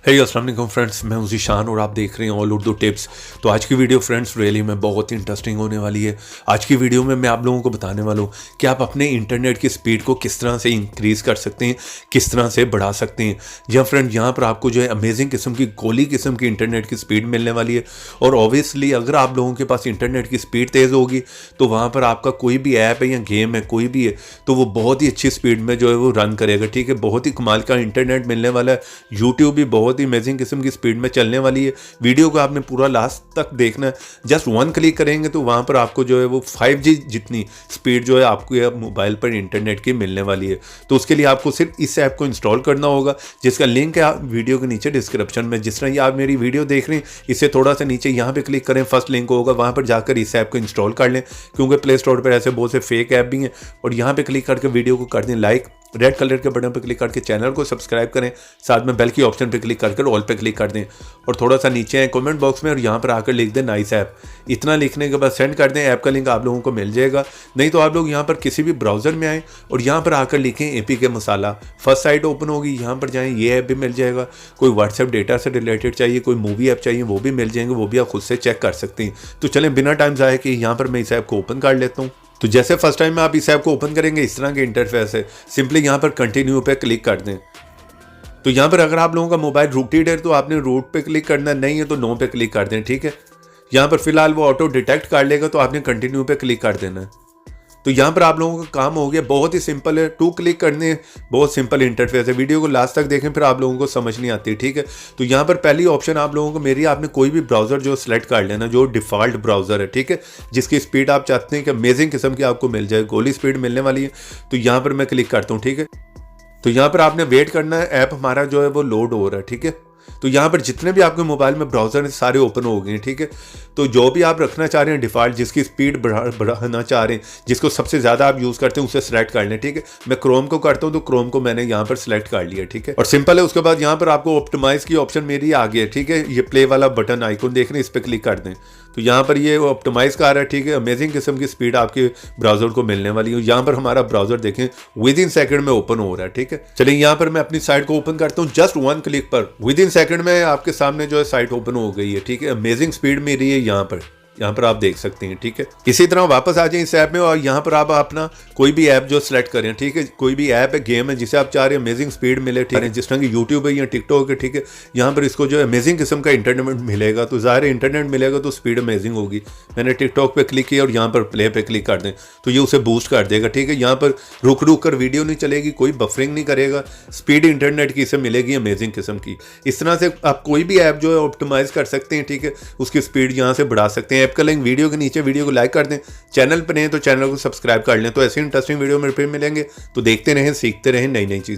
हे अस्सलाम वालेकुम फ्रेंड्स, मैं हूं ज़ीशान और आप देख रहे हैं ऑल उर्दू टिप्स। तो आज की वीडियो फ्रेंड्स रियली में बहुत ही इंटरेस्टिंग होने वाली है। आज की वीडियो में मैं आप लोगों को बताने वाला हूं कि आप अपने इंटरनेट की स्पीड को किस तरह से इंक्रीज़ कर सकते हैं, किस तरह से बढ़ा सकते हैं। जी फ्रेंड, यहाँ पर आपको जो है अमेजिंग किस्म की गोली किस्म की इंटरनेट की स्पीड मिलने वाली है। और ऑब्वियसली अगर आप लोगों के पास इंटरनेट की स्पीड तेज़ होगी तो वहाँ पर आपका कोई भी ऐप है या गेम है कोई भी है तो वो बहुत ही अच्छी स्पीड में जो है वो रन करेगा। ठीक है, बहुत ही कमाल का इंटरनेट मिलने वाला है। यूट्यूब भी बहुत ही अमेजिंग किस्म की स्पीड में चलने वाली है। वीडियो को आपने पूरा लास्ट तक देखना है। जस्ट वन क्लिक करेंगे तो वहां पर आपको जो है वो 5G जितनी स्पीड जो है आपको मोबाइल पर इंटरनेट की मिलने वाली है। तो उसके लिए आपको सिर्फ इस ऐप को इंस्टॉल करना होगा, जिसका लिंक है आप वीडियो के नीचे डिस्क्रिप्शन में। जिस तरह ये आप मेरी वीडियो देख रहे हैं, इससे थोड़ा सा नीचे यहाँ पे क्लिक करें, फर्स्ट लिंक होगा, वहां पर जाकर इस ऐप को इंस्टॉल कर लें, क्योंकि प्ले स्टोर पर ऐसे बहुत से फेक ऐप भी हैं। और यहाँ पे क्लिक करके वीडियो को कर दें लाइक, रेड कलर के बटन पर क्लिक करके चैनल को सब्सक्राइब करें, साथ में बेल की ऑप्शन पर क्लिक करके ऑल पे क्लिक कर दें। और थोड़ा सा नीचे है कमेंट बॉक्स में और यहाँ पर आकर लिख दें नाइस ऐप। इतना लिखने के बाद सेंड कर दें, ऐप का लिंक आप लोगों को मिल जाएगा। नहीं तो आप लोग यहाँ पर किसी भी ब्राउजर में आएँ और यहाँ पर आकर लिखें APK मसाला, फर्स्ट साइट ओपन होगी, यहाँ पर जाएँ, ये ऐप भी मिल जाएगा। कोई व्हाट्सएप डेटा से रिलेटेड चाहिए, कोई मूवी ऐप चाहिए, वो भी मिल जाएंगे, वो भी आप खुद से चेक कर सकते हैं। तो चलें बिना टाइम ज़ाया कि यहाँ पर मैं इस ऐप को ओपन कर लेता हूँ। तो जैसे फर्स्ट टाइम में आप इस ऐप को ओपन करेंगे, इस तरह के इंटरफेस है। सिंपली यहाँ पर कंटिन्यू पे क्लिक कर दें। तो यहाँ पर अगर आप लोगों का मोबाइल रूटेड है तो आपने रूट पे क्लिक करना, नहीं है तो नो पे क्लिक कर दें। ठीक है, यहाँ पर फिलहाल वो ऑटो डिटेक्ट कर लेगा तो आपने कंटिन्यू पे क्लिक कर देना है। तो यहाँ पर आप लोगों का काम हो गया, बहुत ही सिंपल है, 2 क्लिक करने, बहुत सिंपल इंटरफेस है। वीडियो को लास्ट तक देखें, फिर आप लोगों को समझ नहीं आती। ठीक है, तो यहाँ पर पहली ऑप्शन आप लोगों को मेरी, आपने कोई भी ब्राउजर जो सिलेक्ट कर लेना, जो डिफ़ॉल्ट ब्राउजर है। ठीक है, जिसकी स्पीड आप चाहते हैं कि अमेजिंग किस्म की आपको मिल जाए, गोली स्पीड मिलने वाली है। तो यहाँ पर मैं क्लिक करता हूँ। ठीक है, तो यहाँ पर आपने वेट करना है, ऐप हमारा जो है वो लोड हो रहा है। ठीक है, तो यहाँ पर जितने भी आपके मोबाइल में ब्राउज़र हैं सारे ओपन हो गए हैं। ठीक है, तो जो भी आप रखना चाह रहे हैं डिफ़ॉल्ट, जिसकी स्पीड बढ़ाना चाह रहे हैं, जिसको सबसे ज़्यादा आप यूज़ करते हैं, उसे सेलेक्ट कर लें। ठीक है, मैं क्रोम को करता हूँ तो क्रोम को मैंने यहाँ पर सेलेक्ट कर लिया। ठीक है, और सिंपल है। उसके बाद यहाँ पर आपको ऑप्टिमाइज़ की ऑप्शन मेरी आ गई है। ठीक है, ये प्ले वाला बटन आइकन देख रहे हैं, इस पर क्लिक कर दें तो यहाँ पर ये ऑप्टिमाइज़ का आ रहा है। ठीक है, अमेजिंग किस्म की स्पीड आपके ब्राउज़र को मिलने वाली है। यहाँ पर हमारा ब्राउज़र देखें विद इन सेकंड में ओपन हो रहा है। ठीक है, चलिए यहाँ पर मैं अपनी साइट को ओपन करता हूँ। जस्ट वन क्लिक पर विद इन सेकंड में आपके सामने जो है साइट ओपन हो गई है। ठीक है, अमेजिंग स्पीड मेरी है यहाँ पर आप देख सकते हैं। ठीक है, इसी तरह वापस आ जाए इस ऐप में और यहाँ पर आप अपना कोई भी ऐप जो सिलेक्ट करें। ठीक है, कोई भी ऐप है, गेम है, जिसे आप चाह रहे हैं अमेजिंग स्पीड मिले। ठीक है, जिस तरह की यूट्यूब है या टिकटॉक है। ठीक है, यहाँ पर इसको जो है अमेजिंग किस्म का इंटरनेट मिलेगा, तो ज़ाहिर है इंटरनेट मिलेगा तो स्पीड अमेजिंग होगी। मैंने टिकटॉक पे क्लिक किया और यहाँ पर प्ले पे क्लिक कर दें तो ये उसे बूस्ट कर देगा। ठीक है, यहाँ पर रुक रुक कर वीडियो नहीं चलेगी, कोई बफरिंग नहीं करेगा, स्पीड इंटरनेट की इसे मिलेगी अमेजिंग किस्म की। इस तरह से आप कोई भी ऐप जो है ऑप्टिमाइज़ कर सकते हैं। ठीक है, उसकी स्पीड यहाँ से बढ़ा सकते हैं। ऐप का लिंक वीडियो के नीचे, वीडियो को लाइक कर दें, चैनल पर नहीं तो चैनल को सब्सक्राइब कर लें। तो ऐसे इंटरेस्टिंग वीडियो मेरे पे मिलेंगे, तो देखते रहें, सीखते रहें नई नई चीज़।